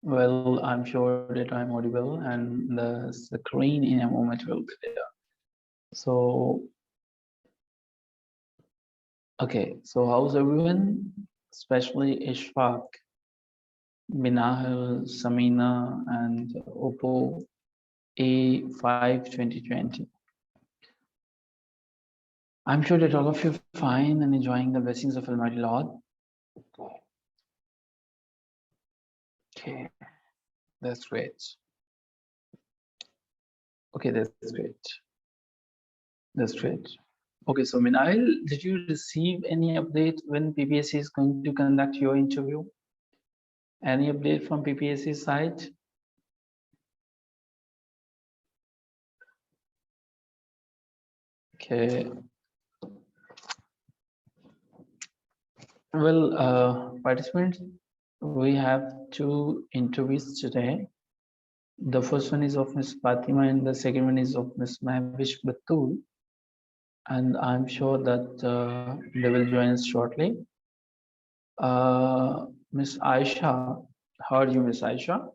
Well, I'm sure that I'm audible and the screen in a moment will be there. So, okay, so how's everyone? Especially Ishfaq, Binahal, Samina, and Oppo A5 2020. I'm sure that all of you are fine and enjoying the blessings of Almighty Lord. Okay, that's great. Okay, that's great. That's great. Okay, so Minail, did you receive any update when PPSC is going to conduct your interview? Any update from PPSC side? Okay. Well, participants, we have two interviews today. The first one is of Ms. Fatima and the second one is of Ms. Mahvish Batul. And I'm sure that they will join us shortly. Ms. Aisha, how are you, Ms. Aisha?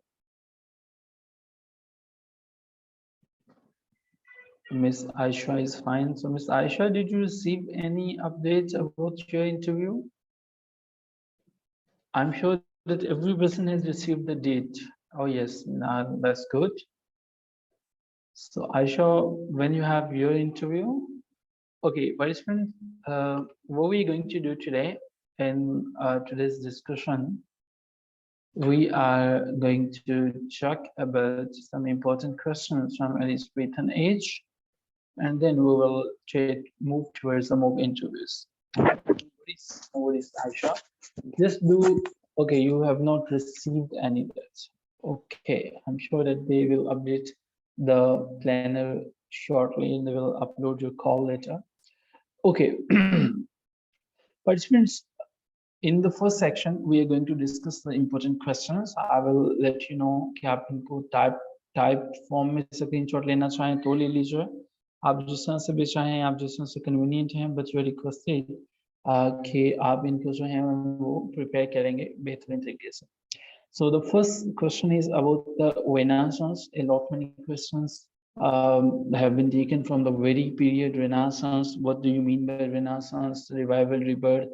Miss Aisha is fine. So, Miss Aisha, did you receive any updates about your interview? I'm sure that every person has received the date. Oh, yes, that's good. So, Aisha, when you have your interview, okay, participants, what we're going to do today in today's discussion, we are going to talk about some important questions from at least written age, and then we will move towards the mock interviews. What is Aisha? Just do, okay, you have not received any that. Okay, I'm sure that they will update the planner shortly and they will upload your call letter. Okay, participants, in the first section, we are going to discuss the important questions. I will let you know कि आप इनको type form में screenshot लेना चाहें तो ले लीजिए. आप जिस तरह से भी चाहें, आप जिस तरह से convenient हैं, but you are requested कि आप इनको जो है वो prepare करेंगे बेहतरीन तरीके से. So the first question is about the Renaissance. A lot many questions have been taken from the very period Renaissance. What do you mean by Renaissance? Revival, rebirth.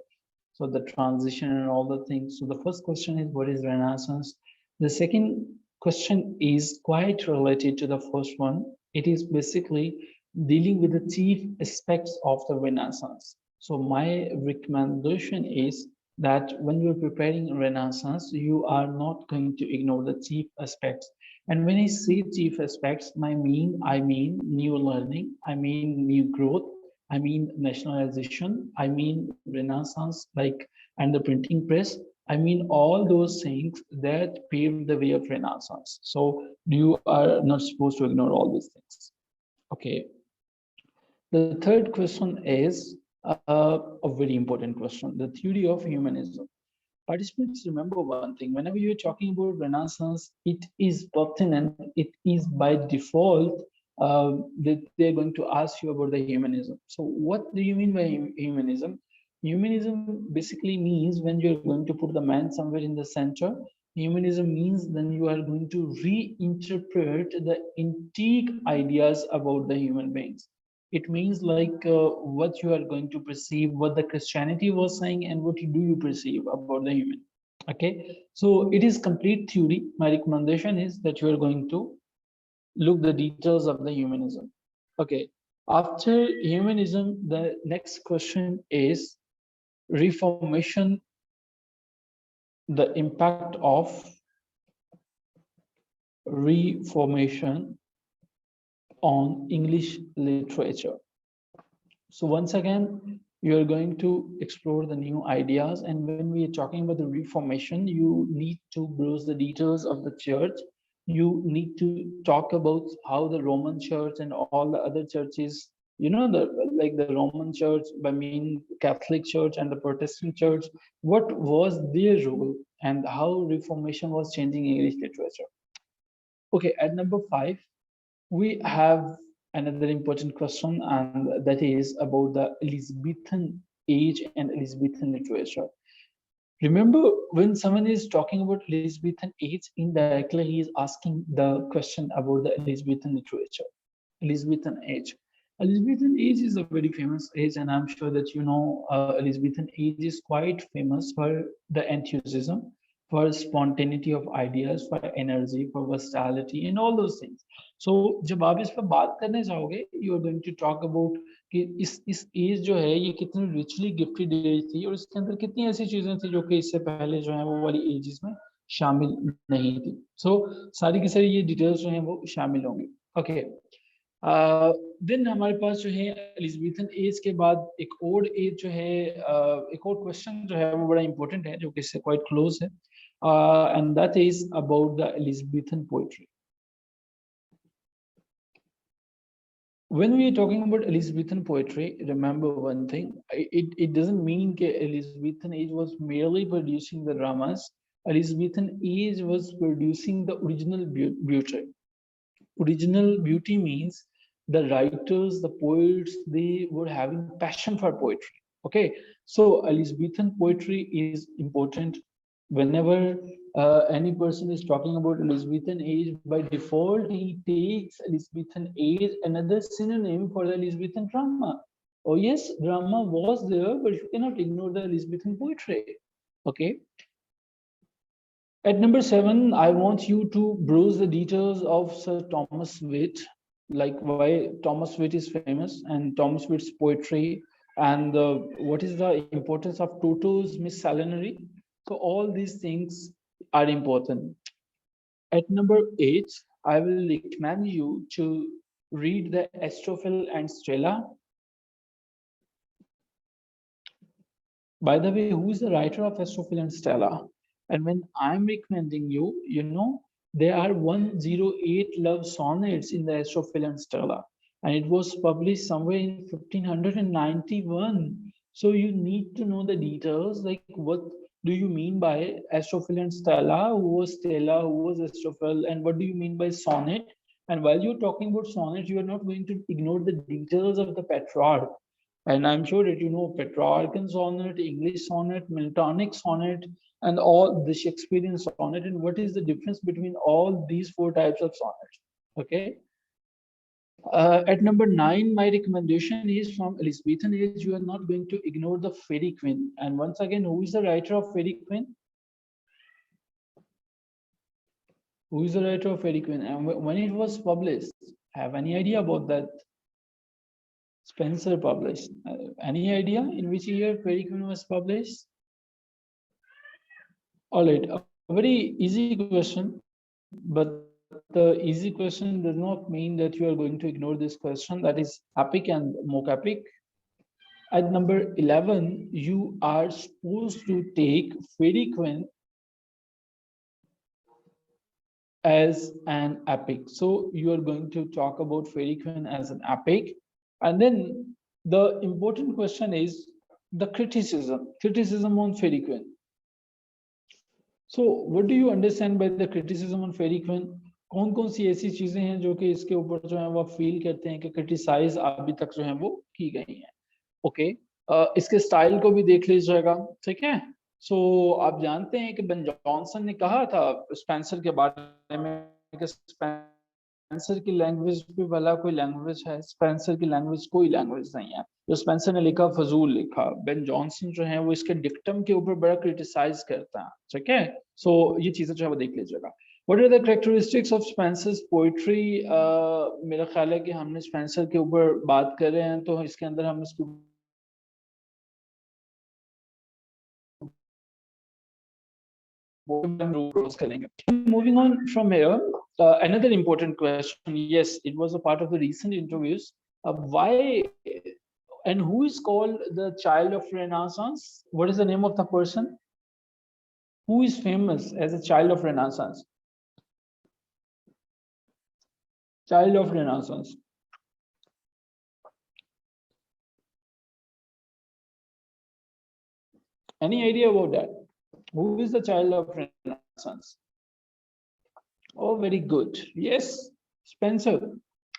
So the transition and all the things. So the first question is, what is Renaissance? The second question is quite related to the first one. It is basically dealing with the chief aspects of the Renaissance. So my recommendation is that when you're preparing Renaissance, you are not going to ignore the chief aspects. And when I say chief aspects, I mean new learning, I mean new growth, I mean nationalization, I mean Renaissance, like, and the printing press. I mean all those things that paved the way of Renaissance. So you are not supposed to ignore all these things. Okay. The third question is a very important question, the theory of humanism. Participants, remember one thing, whenever you're talking about Renaissance, it is pertinent, it is by default that they're going to ask you about the humanism. So what do you mean by humanism? Humanism basically means when you're going to put the man somewhere in the center. Humanism means then you are going to reinterpret the antique ideas about the human beings. It means like what you are going to perceive, what the Christianity was saying, and what do you perceive about the human. Okay, so it is complete theory. My recommendation is that you are going to look the details of the humanism. Okay, after humanism, the next question is Reformation, the impact of Reformation on English literature. So once again, you're going to explore the new ideas. And when we are talking about the Reformation, you need to browse the details of the church. You need to talk about how the Roman church and all the other churches, you know, like the Roman church, by mean Catholic church and the Protestant church, what was their role and how Reformation was changing English literature. Okay, at number 5, we have another important question, and that is about the Elizabethan age and Elizabethan literature. Remember, when someone is talking about Elizabethan age, indirectly he is asking the question about the Elizabethan literature. Elizabethan age. Elizabethan age is a very famous age, and I'm sure that you know Elizabethan age is quite famous for the enthusiasm, for spontaneity of ideas, for energy, for versatility, and all those things. So जब आप इस पर बात करने जाओगे, you are going to talk about कि इस as जो है ये कितनी richly gifted एज थी और इसके अंदर कितनी ऐसी चीजें थी जो कि इससे पहले जो है वो वाली एजेस में शामिल नहीं थी. So सारी की सारी ये डिटेल्स जो हैं वो शामिल होंगी. Okay. देन हमारे पास जो है एलिजाबेथन एज के बाद एक और एज जो है एक और क्वेश्चन जो है वो बड़ा इंपॉर्टेंट है जो कि इससे क्वाइट क्लोज है and that is about the Elizabethan poetry. When we are talking about Elizabethan poetry, remember one thing, it doesn't mean that Elizabethan age was merely producing the dramas. Elizabethan age was producing the original beauty. Original beauty means the writers, the poets, they were having passion for poetry. Okay, so Elizabethan poetry is important. Whenever any person is talking about Elizabethan age, by default he takes Elizabethan age another synonym for the Elizabethan drama. Oh yes, drama was there, but you cannot ignore the Elizabethan poetry. Okay. At number 7, I want you to browse the details of Sir Thomas Wit, like why Thomas Wit is famous and Thomas Wit's poetry, and what is the importance of Toto's miscellany. So all these things are important. At number 8, I will recommend you to read the Astrophil and Stella. By the way, who is the writer of Astrophil and Stella? And when I'm recommending you, you know, there are 108 love sonnets in the Astrophil and Stella, and it was published somewhere in 1591. So you need to know the details, like what do you mean by Astrophil and Stella, who was Stella, who was Astrophil, and what do you mean by sonnet. And while you're talking about sonnet, you are not going to ignore the details of the Petrarch. And I'm sure that you know Petrarchan sonnet, English sonnet, Miltonic sonnet, and all the Shakespearean sonnet, and what is the difference between all these 4 types of sonnets. Okay. At number 9, my recommendation is from Elizabethan age. You are not going to ignore the Fairy Queen. And once again, who is the writer of Fairy Queen? Who is the writer of Fairy Queen? And when it was published, have any idea about that? Spencer published. Any idea in which year Fairy Queen was published? All right, a very easy question, but the easy question does not mean that you are going to ignore this question. That is epic and MOCC-Epic. At number 11, you are supposed to take Fairy Queen as an epic. So you are going to talk about Fairy Queen as an epic. And then the important question is the criticism on Fairy Queen. So what do you understand by the criticism on Fairy Queen? कौन सी ऐसी चीजें हैं जो कि इसके ऊपर जो है वो फील करते हैं कि क्रिटिसाइज अभी तक जो है वो की गई हैं. ओके, इसके स्टाइल को भी देख लीजिएगा. ठीक है. सो आप जानते हैं कि बेन जॉनसन ने कहा था स्पेंसर के बारे में कि स्पेंसर की लैंग्वेज भी भला कोई लैंग्वेज है, स्पेंसर की लैंग्वेज कोई लैंग्वेज नहीं है. जो स्पेंसर ने लिखा फजूल लिखा. बेन जॉनसन जो है वो इसके डिक्टम के ऊपर बड़ा क्रिटिसाइज करता है. ठीक है. सो ये चीजें जो है वो देख लीजिएगा. What are the characteristics of Spencer's poetry? मेरा ख्याल है कि हमने स्पेंसर के ऊपर बात कर रहे हैं तो इसके अंदर हम इसको Moving on from here, another important question. Yes, it was a part of the recent interviews. Why and who is called the child of Renaissance? What is the name of the person who is famous as a child of Renaissance? Child of Renaissance. Any idea about that? Who is the child of Renaissance? Oh, very good. Yes, Spencer.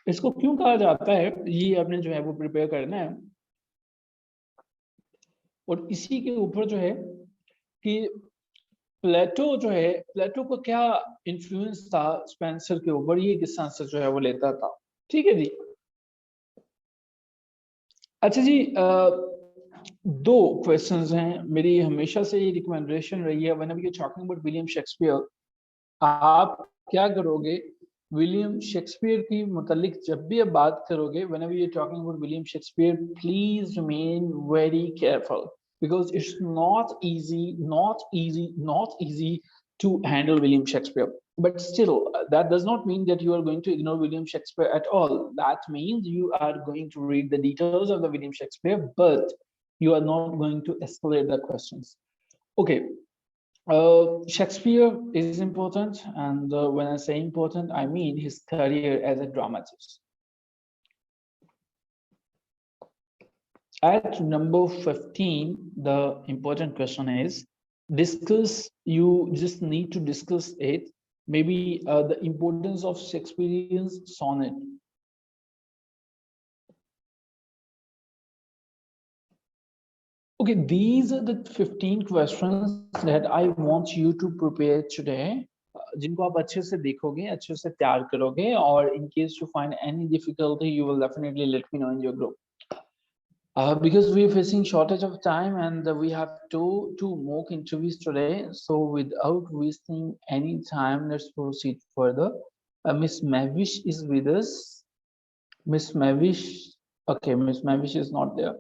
इसको क्यों कहा जाता है, ये आपने जो है वो प्रिपेयर करना है. और इसी के ऊपर जो है कि प्लेटो जो है, प्लेटो को क्या इन्फ्लुएंस था स्पेंसर के ऊपर, ये किस आंसर जो है वो लेता था। ठीक है जी। अच्छा जी, दो क्वेश्चंस हैं। मेरी हमेशा से ये रिकमेंडेशन रही है, whenever you talking about William Shakespeare, आप क्या करोगे, विलियम शेक्सपियर की मुतालिक जब भी आप बात करोगे, whenever you're talking about William Shakespeare, please remain very careful because it's not easy to handle William Shakespeare. But still, that does not mean that you are going to ignore William Shakespeare at all. That means you are going to read the details of the William Shakespeare, but you are not going to escalate the questions. Okay, Shakespeare is important, and when I say important, I mean his career as a dramatist. At number 15, the important question is, discuss, you just need to discuss it, maybe the importance of Shakespearean sonnet. Okay, these are the 15 questions that I want you to prepare today, जिनको आप अच्छे से देखोगे, अच्छे से तैयार करोगे, और in case you find any difficulty, you will definitely let me know in your group. Because we are facing shortage of time and we have two mock interviews today, so without wasting any time, let's proceed further. Miss Mavish is with us. Miss Mavish, okay, Miss Mavish is not there.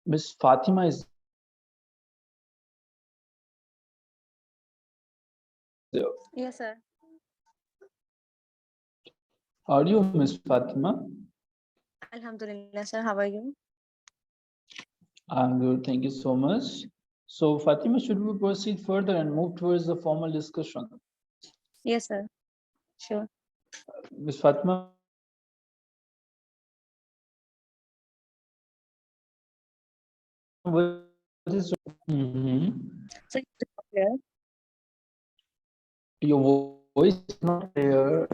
Miss Fatima is there. Yes, sir. How are you, Miss Fatima? Alhamdulillah, sir. How are you? I'm good, thank you so much. So Fatima, should we proceed further and move towards the formal discussion? Yes, sir. Sure. Miss Fatima, what is So, clear? your voice is not clear.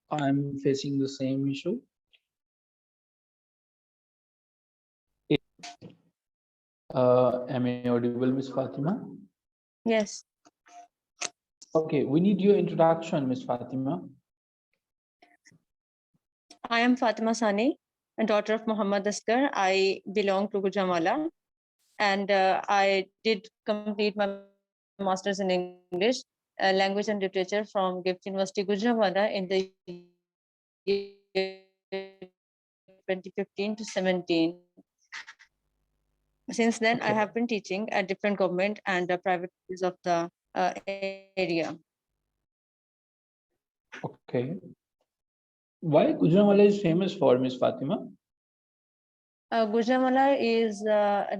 I'm facing the same issue. Am I audible, Miss Fatima? Yes. Okay, we need your introduction, Miss Fatima. I am Fatima Sani, a daughter of Muhammad Asghar. I belong to Gujranwala, and I did complete my master's in English, language and literature from GIFT University Gujranwala in the year 2015 to 17. Since then, I Okay. have been teaching at different government and private schools of the area. Okay. Why Gujranwala is famous for, Miss Fatima? Gujranwala is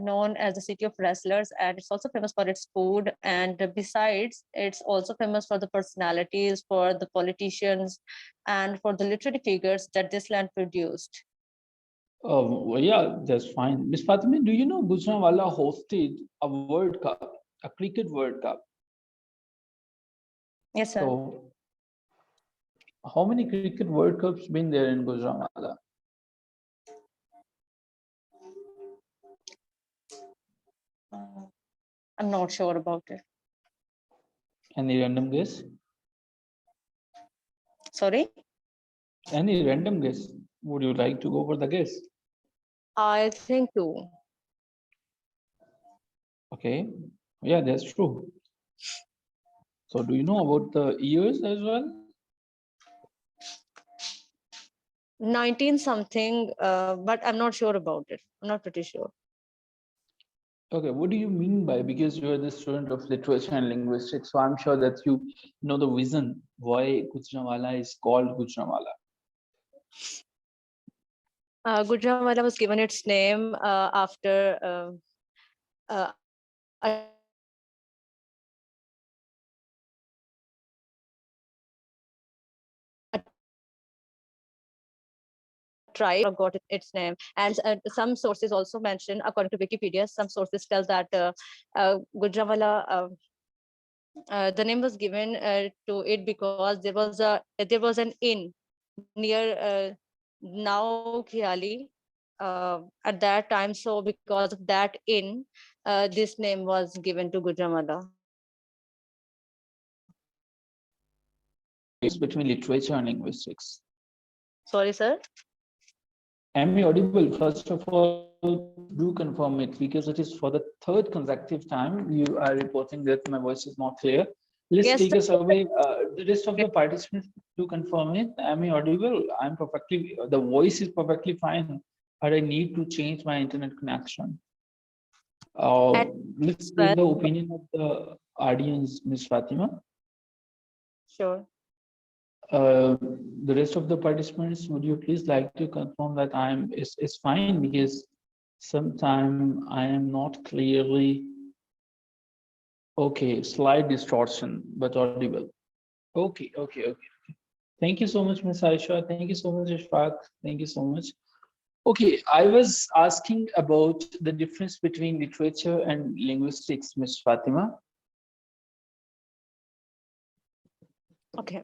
known as the city of wrestlers, and it's also famous for its food. And besides, it's also famous for the personalities, for the politicians, and for the literary figures that this land produced. Oh, well, yeah, that's fine. Miss Fatima, do you know Gujranwala hosted a World Cup, a cricket World Cup? Yes, sir. So, how many cricket World Cups been there in Gujranwala? I'm not sure about it. Any random guess? Sorry? Any random guess? Would you like to go for the guess? I think two. Okay. Yeah, that's true. So do you know about the years as well? 19 something, but I'm not sure about it. I'm not pretty sure. Okay, what do you mean by, because you are the student of literature and linguistics, so I'm sure that you know the reason why Gujranwala is called Gujranwala. Gujranwala was given its name after a tribe got its name, and some sources also mention, according to Wikipedia, some sources tell that Gujranwala, the name was given to it because there was an inn near now Khiali at that time. So because of that inn, this name was given to Gujranwala. between literature and linguistics? Sorry, sir. Am I audible? First of all, do confirm it, because it is for the third consecutive time you are reporting that my voice is not clear. Let's Yes, take sir. a survey. The rest of the participants do confirm it. Am I audible? I'm perfectly, the voice is perfectly fine, but I need to change my internet connection. Let's take the opinion of the audience, Ms. Fatima. Sure. The rest of the participants, would you please like to confirm that it's fine, because sometime I am not clearly. Okay, slight distortion, but audible. Okay. Thank you so much, Ms. Aisha. Thank you so much, Ishfaq. Thank you so much. Okay, I was asking about the difference between literature and linguistics, Ms. Fatima. Okay.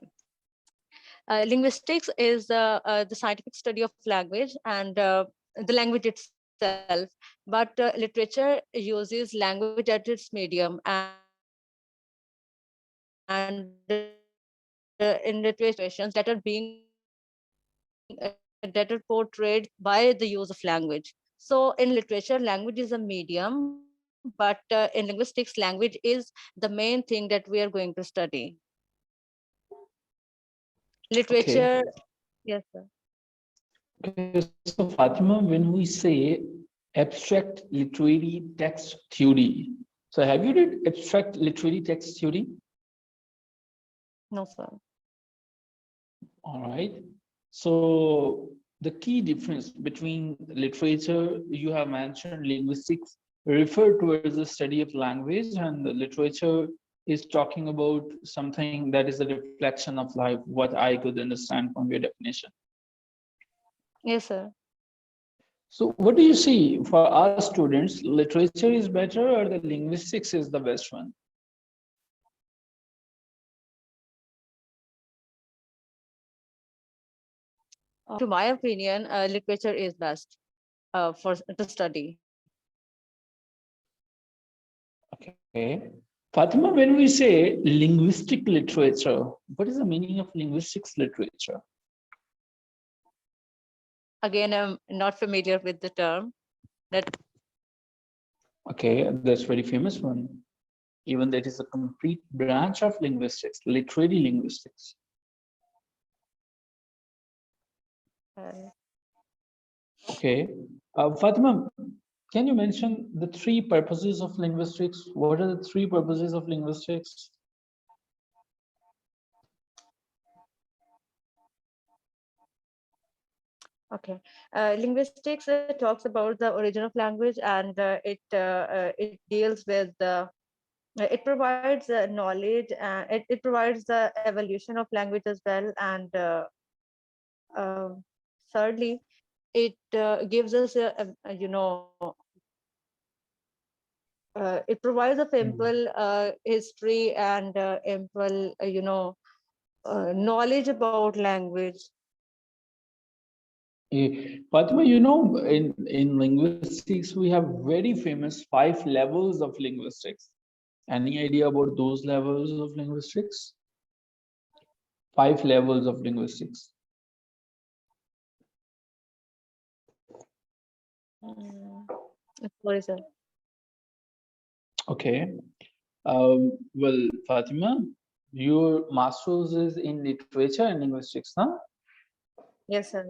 Linguistics is the scientific study of language and the language itself, but literature uses language at its medium, and in literature that are being that are portrayed by the use of language. So in literature, language is a medium, but in linguistics, language is the main thing that we are going to study. Literature, Okay. yes, sir. Okay, so Fatima, when we say abstract literary text theory, so have you read abstract literary text theory? No, sir. All right. So the key difference between literature, you have mentioned linguistics refer towards the study of language, and the literature is talking about something that is a reflection of life, what I could understand from your definition. Yes, sir. So what do you see for our students, literature is better or the linguistics is the best one? To my opinion, literature is best for to study. Okay. Fatima, when we say linguistic literature, what is the meaning of linguistics literature? Again, I'm not familiar with the term. That Okay, that's very famous one. Even that is a complete branch of linguistics, literary linguistics. Okay. Fatima, can you mention the three purposes of linguistics? What are the three purposes of linguistics? okay. Linguistics talks about the origin of language, and it deals with the it provides knowledge, and it provides the evolution of language as well, and uh, thirdly, it gives us it provides a ample history and ample knowledge about language. Fatima, you know, in linguistics, we have very famous 5 levels of linguistics. Any idea about those levels of linguistics? 5 levels of linguistics. Sorry, sir. Okay. Well, Fatima, your master's is in literature and linguistics, huh? Yes, sir.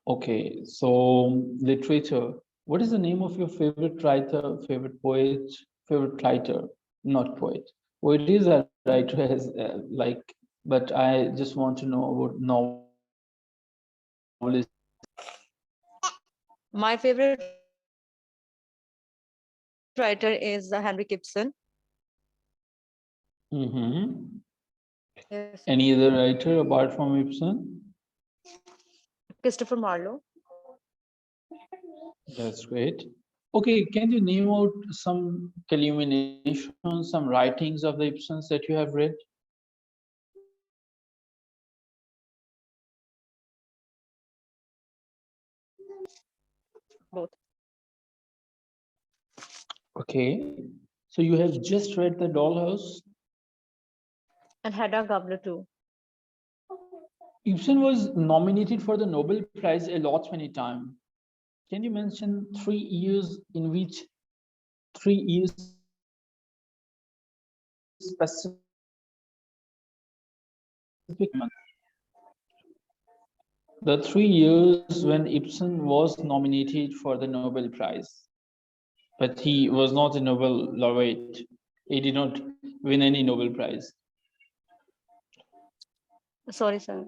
Okay, so literature. What is the name of your favorite writer, favorite poet, favorite writer? Not poet. Poet is a writer as like, but I just want to know about novelist. My favorite writer is Henry Gibson. Mm-hmm. Yes, sir. Any other writer apart from Ibsen? Christopher Marlowe. That's great. Okay, can you name out some illuminations, some writings of the Ibsens that you have read? Both. Okay, so you have just read The Dollhouse? And Hedda Gabler too. Ibsen was nominated for the Nobel Prize a lot many times. Can you mention 3 years in which 3 years specific month? The 3 years when Ibsen was nominated for the Nobel Prize, but he was not a Nobel laureate. He did not win any Nobel Prize. Sorry, sir.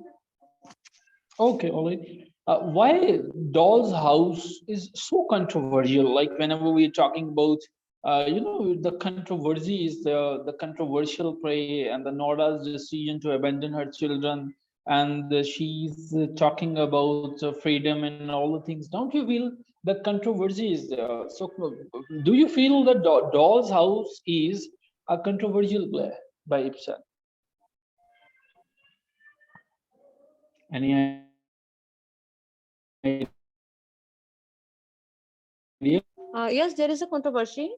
Okay, all right. Why Doll's House is so controversial? Like whenever we're talking about, the controversy is the controversial play and the Nora's decision to abandon her children, and she's talking about freedom and all the things. Don't you feel the controversy is there? So, do you feel that Doll's House is a controversial play by Ibsen? Any idea? Yes, there is a controversy.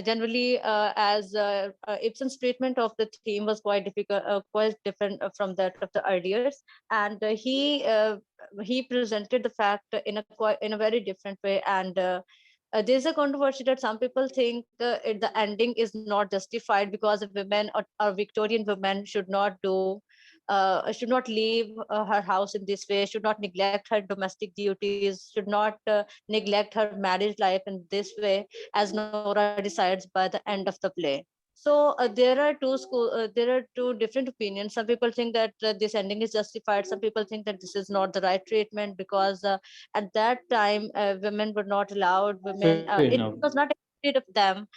Generally, as Ibsen's treatment of the theme was quite difficult, quite different from that of the earliers, and he presented the fact in a very different way. And there's a controversy that some people think the ending is not justified because women or Victorian women should not leave her house in this way, should not neglect her domestic duties, should not neglect her marriage life in this way, as Nora decides by the end of the play. So there are two different opinions. Some people think that this ending is justified. Some people think that this is not the right treatment because at that time women were not allowed. Women, Fair it enough. was not expected of them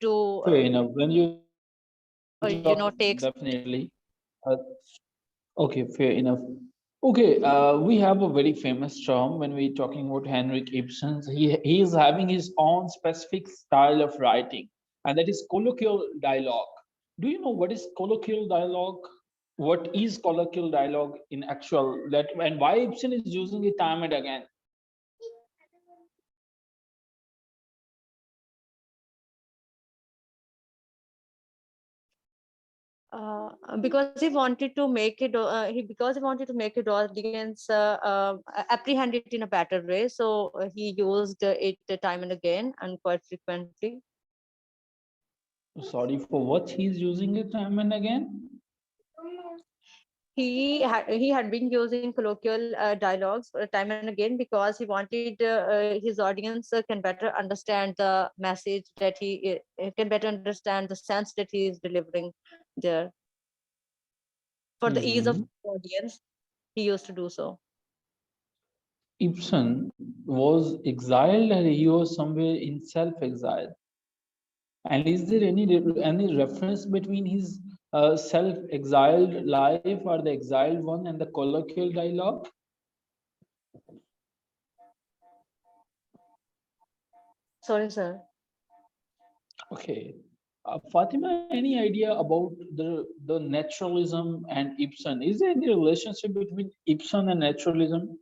to Fair enough. When you talk, take. definitely. Uh, okay, fair enough. Okay, we have a very famous term when we're talking about Henrik Ibsen. He is having his own specific style of writing, and that is colloquial dialogue. Do you know what is colloquial dialogue? What is colloquial dialogue in actual that, and why Ibsen is using it time and again? Because he wanted to make it because he wanted to make it audience apprehend it in a better way, so he used it time and again and quite frequently. Sorry, for what he's using it time and again? He had been using colloquial dialogues time and again because he wanted his audience can better understand the message that he can better understand the sense that he is delivering there. For the ease of Mhm. the audience, he used to do so. Ibsen was exiled and he was somewhere in self-exile. And is there any reference between his self-exiled life or the exiled one and the colloquial dialogue? Sorry, sir. Okay. Fatima, any idea about the naturalism and Ibsen? Is there any relationship between Ibsen and naturalism?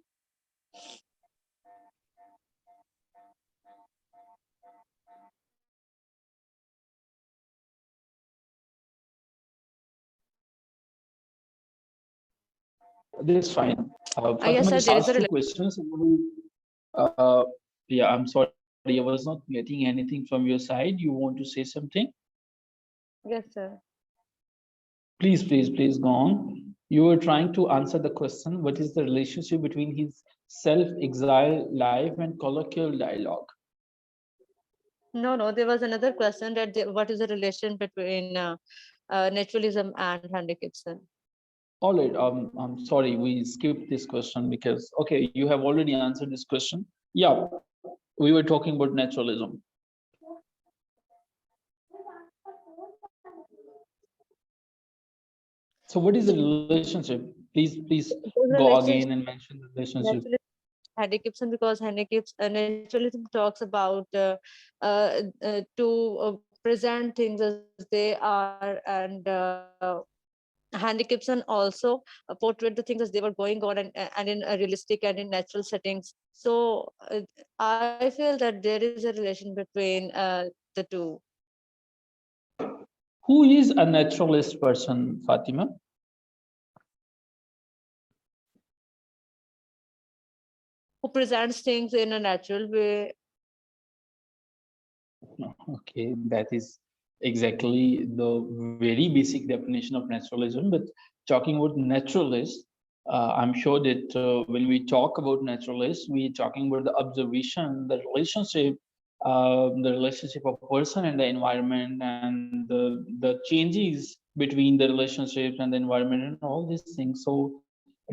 That's fine. Yes, Fatima sir, just there is a asked two questions. Uh, yeah, I'm sorry, I was not getting anything from your side. You want to say something? yes, sir. Please go on. You were trying to answer the question, what is the relationship between his self-exile life and colloquial dialogue? No, there was another question that what is the relation between naturalism and Henrik Ibsen? All right, I'm sorry, we skipped this question because, okay, you have already answered this question. Yeah, we were talking about naturalism. So what is the relationship? Please There's a go again relationship and mention the relationship. naturalism Henrik Ibsen because naturalism talks about to present things as they are, and Henrik Ibsen also portrayed the things as they were going on, and in a realistic and in natural settings. So I feel that there is a relation between the two. Who is a naturalist person, Fatima? Who presents things in a natural way. Okay, that is exactly the very basic definition of naturalism. But talking about naturalists, I'm sure that when we talk about naturalists, we're talking about the observation, the relationship of person and the environment, and the changes between the relationships and the environment and all these things. So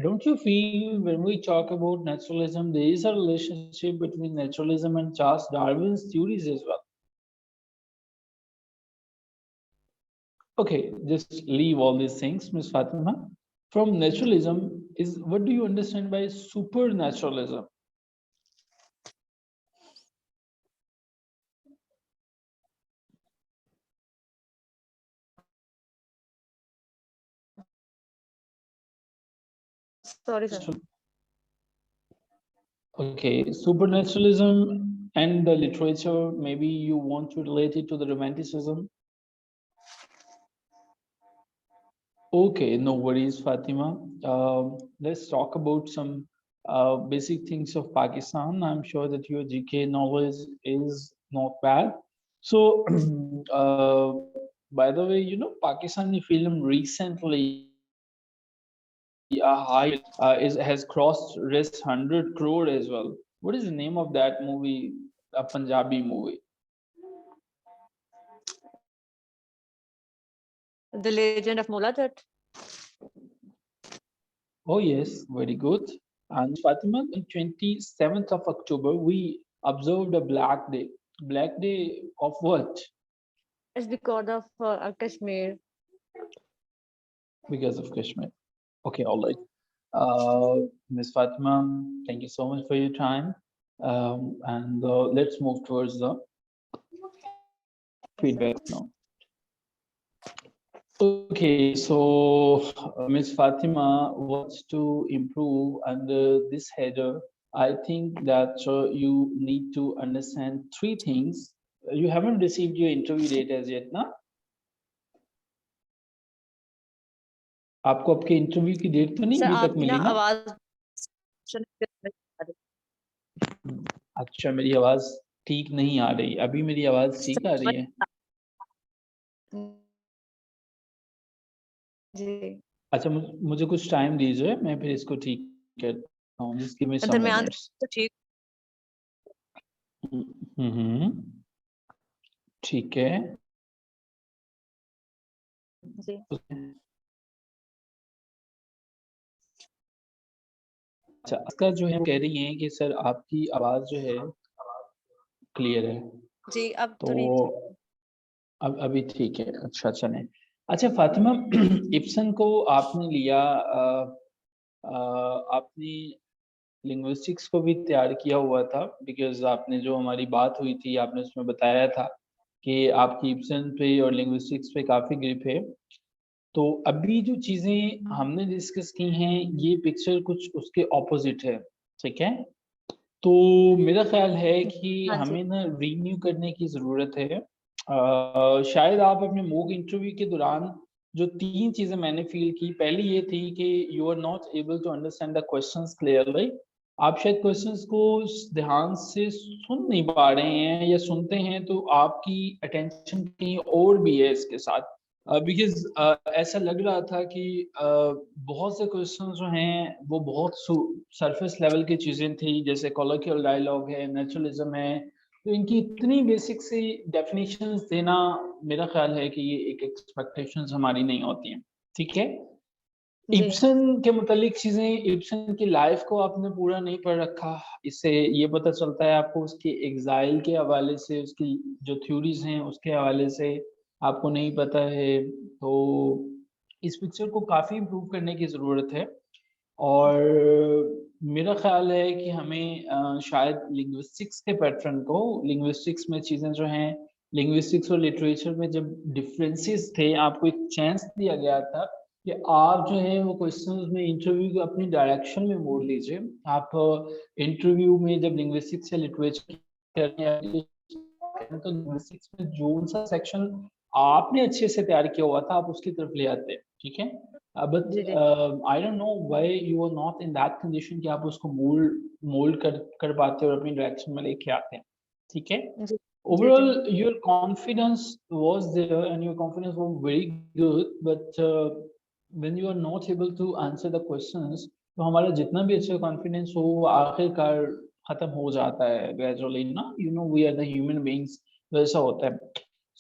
don't you feel when we talk about naturalism, there is a relationship between naturalism and Charles Darwin's theories as well? Okay, just leave all these things, Ms. Fatima. From naturalism, is what do you understand by supernaturalism? Sorry, sir. Okay, supernaturalism and the literature, maybe you want to relate it to the romanticism. Okay, no worries, Fatima. Let's talk about some basic things of Pakistan. I'm sure that your GK knowledge is not bad. So, by the way, you know, Pakistani film recently a high has crossed rest 100 crore as well. What is the name of that movie? A Punjabi movie. The Legend of Mullah Jat. Oh yes, very good. And Fatima, on 27th of October, we observed a Black Day. Black Day of what? It's because of Kashmir. Because of Kashmir. Okay, all right. Ms. Fatima, thank you so much for your time. And let's move towards the feedback now. Okay, so Ms. Fatima wants to improve under this header. I think that you need to understand three things. You haven't received your interview date as yet, na? आपको आपके interview की date तो नहीं sir अभी तक आपकी मिली ना ना? आवाज अच्छा, मेरी आवाज ठीक नहीं आ रही, अभी मेरी आवाज ठीक आ रही है? जी अच्छा, मुझे कुछ टाइम दीजिए, मैं फिर इसको ठीक करता हूँ। Just give me some दरमियान minutes. तो ठीक ठीक है। जी अच्छा, इसका जो है कह रही हैं कि सर आपकी आवाज जो है क्लियर है। जी अब तो थोड़ी अब अभी ठीक है। अच्छा चलें। अच्छा फातिमा, इब्सन को आपने लिया, आपने लिंग्विस्टिक्स को भी तैयार किया हुआ था, बिकॉज आपने जो हमारी बात हुई थी आपने उसमें बताया था कि आपकी इब्सन पे और लिंग्विस्टिक्स पे काफी ग्रिप है। तो अभी जो चीजें हमने डिस्कस की हैं ये पिक्चर कुछ उसके ऑपोजिट है, ठीक है? तो मेरा ख्याल है कि हाँ जी हमें ना रीन्यू करने की ज़रूरत है। शायद आप अपने मॉक इंटरव्यू के दौरान जो 3 चीज़ें मैंने फ़ील की, पहली ये थी कि you are not able to understand the questions clearly. आप शायद क्वेश्चंस को ध्यान से सुन नहीं पा रहे हैं, या सुनते हैं तो आपकी अटेंशन कहीं और भी है इसके साथ। बिकॉज़ ऐसा लग रहा था कि बहुत से क्वेश्चन जो हैं वो बहुत सरफेस लेवल की चीज़ें थी, जैसे कॉलोकियल डायलॉग है, नेचुरलिज्म है। तो इनकी इतनी बेसिक सी डेफिनेशंस देना, मेरा ख्याल है कि ये एक एक्सपेक्टेशंस हमारी नहीं होती हैं, ठीक है? जी इब्सन के मुतालिक चीज़ें, इब्सन की लाइफ को आपने पूरा नहीं पढ़ रखा, इससे ये पता चलता है आपको उसके एग्ज़ाइल के हवाले से, उसकी जो थ्योरीज़ हैं उसके हवाले से आपको नहीं पता है। तो इस पिक्चर को काफ़ी इम्प्रूव करने की ज़रूरत है। और मेरा ख़्याल है कि हमें शायद लिंग्विस्टिक्स के पैटर्न को, लिंग्विस्टिक्स में चीज़ें जो हैं, लिंग्विस्टिक्स और लिटरेचर में जब डिफरेंसेस थे, आपको एक चांस दिया गया था कि आप जो है वो क्वेश्चंस में इंटरव्यू को अपनी डायरेक्शन में मोड़ लीजिए। आप इंटरव्यू में जब लिंग्विस्टिक्स या लिटरेचर कर रहे हैं तो लिंग्विस्टिक्स में जोन सा सेक्शन आपने अच्छे से तैयार किया हुआ था, आप उसकी तरफ ले आते, ठीक है। बट जी जी I don't know why you are not in that condition कि आप उसको मोल्ड कर पाते और अपनी डायरेक्शन में लेके आते हैं, ठीक है। जी जी जी Overall, your confidence was there and your confidence was very good, but when you are not able to answer the questions, तो हमारा जितना भी अच्छा कॉन्फिडेंस हो वो आखिरकार खत्म हो जाता है ग्रेजुअली ना, you know we are the human beings, वैसा होता है।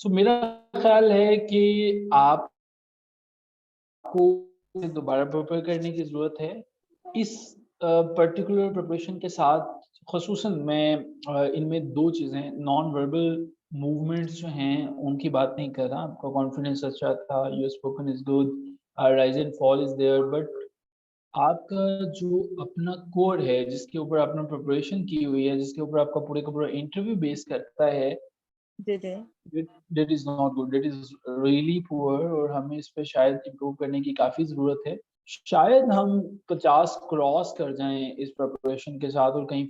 सो मेरा ख्याल है कि आपको दोबारा प्रिपेयर करने की ज़रूरत है। इस पर्टिकुलर प्रिपरेशन के साथ ख़ुसूसन मैं इनमें 2 चीज़ें, नॉन वर्बल मूवमेंट्स जो हैं उनकी बात नहीं कर रहा। आपका कॉन्फिडेंस अच्छा था, your spoken is good, rise and fall is there, but आपका जो अपना कोर है, जिसके ऊपर आपने प्रिपरेशन की हुई है, जिसके ऊपर आपका पूरे का पूरा इंटरव्यू बेस करता है, जी जी that is not good, that is really poor, और हमें इस पे शायद इम्प्रूव करने की काफ़ी ज़रूरत है। शायद हम 50 क्रॉस कर जाएँ इस प्रिपरेशन के साथ और कहीं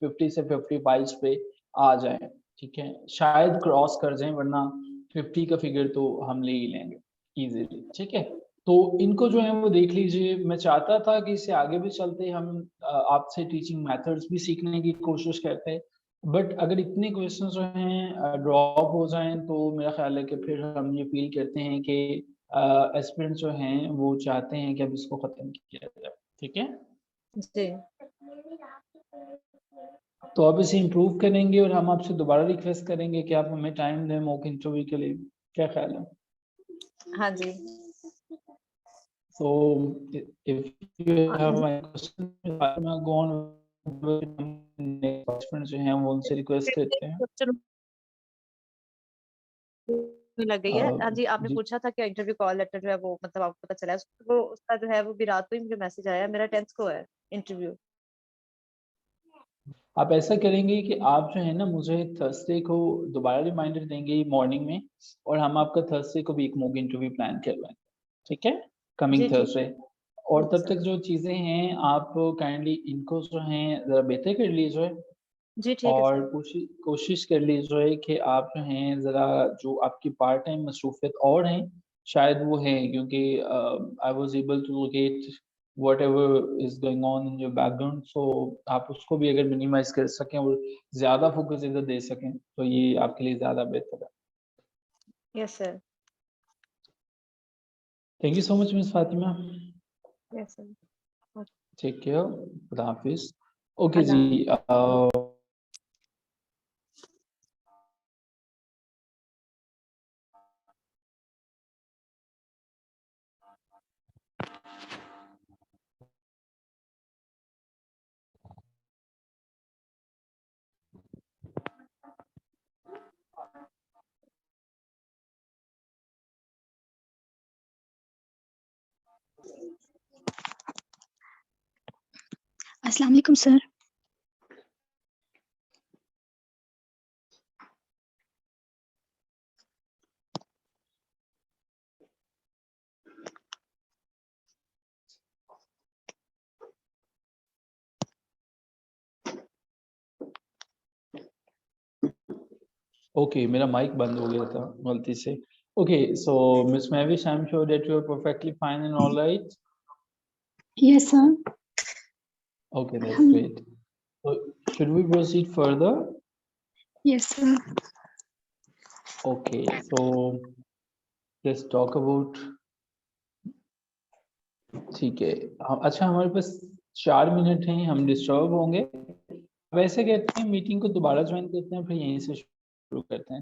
50 से 55 पे आ जाएँ, ठीक है? शायद क्रॉस कर जाएँ, वरना 50 का फिगर तो हम ले ही लेंगे ईज़िली, ठीक है? तो इनको जो है वो देख लीजिए। मैं चाहता था कि इससे आगे भी चलते हम आपसे टीचिंग मेथड्स भी सीखने की कोशिश करते, बट अगर इतने क्वेश्चंस जो हैं ड्रॉप हो जाएँ तो मेरा ख़्याल है कि फिर हम ये फ़ील करते हैं कि एस्पिरेंट्स जो हैं वो चाहते हैं कि अब इसको ख़त्म किया जाए, ठीक है? जी तो अब इसे इम्प्रूव करेंगे और हम आपसे दोबारा रिक्वेस्ट करेंगे कि आप हमें टाइम दें मॉक इंटरव्यू के लिए, क्या ख़्याल है? हाँ जी So if you have any question, go on with next participants जो हैं वो उनसे रिक्वेस्ट करते हैं। क्वेश्चन लग गई है। हाँ जी, आपने जी, पूछा था कि इंटरव्यू कॉल लेटर जो है वो मतलब आपको पता चला है, वो उसका जो है वो भी रात को ही मुझे मैसेज आया, मेरा 10th को है इंटरव्यू। आप ऐसा करेंगे कि आप जो है ना मुझे थर्सडे को दोबारा रिमाइंडर देंगे मॉर्निंग में, और हम आपका थर्सडे को भी एक मॉक इंटरव्यू प्लान करवाएंगे, ठीक है, जी कमिंग ठीक थर्सडे। और है तब सर। तक जो चीज़ें हैं आप काइंडली इनको जो हैं ज़रा बेहतर कर लीजिए, जी ठीक है और सर। कोशिश कर लीजिए कि आप जो हैं ज़रा जो आपकी पार्ट टाइम मसरूफ़ियत और हैं, शायद वो हैं, क्योंकि I was able to locate whatever is going on in your background, so आप उसको भी अगर मिनिमाइज़ कर सकें और ज़्यादा फ़ोकस इधर दे सकें, तो ये आपके लिए ज़्यादा बेहतर है। Yes sir. Thank you so much miss Fatima. Yes sir. Take care, खुदा हाफ़िज़। ओके जी, अल्लाह। अस्सलाम वालेकुम सर। ओके, मेरा माइक बंद हो गया था गलती से। Okay, so miss Mahwish, I am sure that you are perfectly fine and alright. Yes sir. Okay, that's great. So should we proceed further? Yes sir. Okay, so let's talk about, ठीक है। अच्छा, हमारे पास 4 मिनट हैं, हम disturb होंगे। वैसे कहते हैं मीटिंग को दोबारा ज्वाइन करते हैं, फिर यहीं से शुरू करते हैं।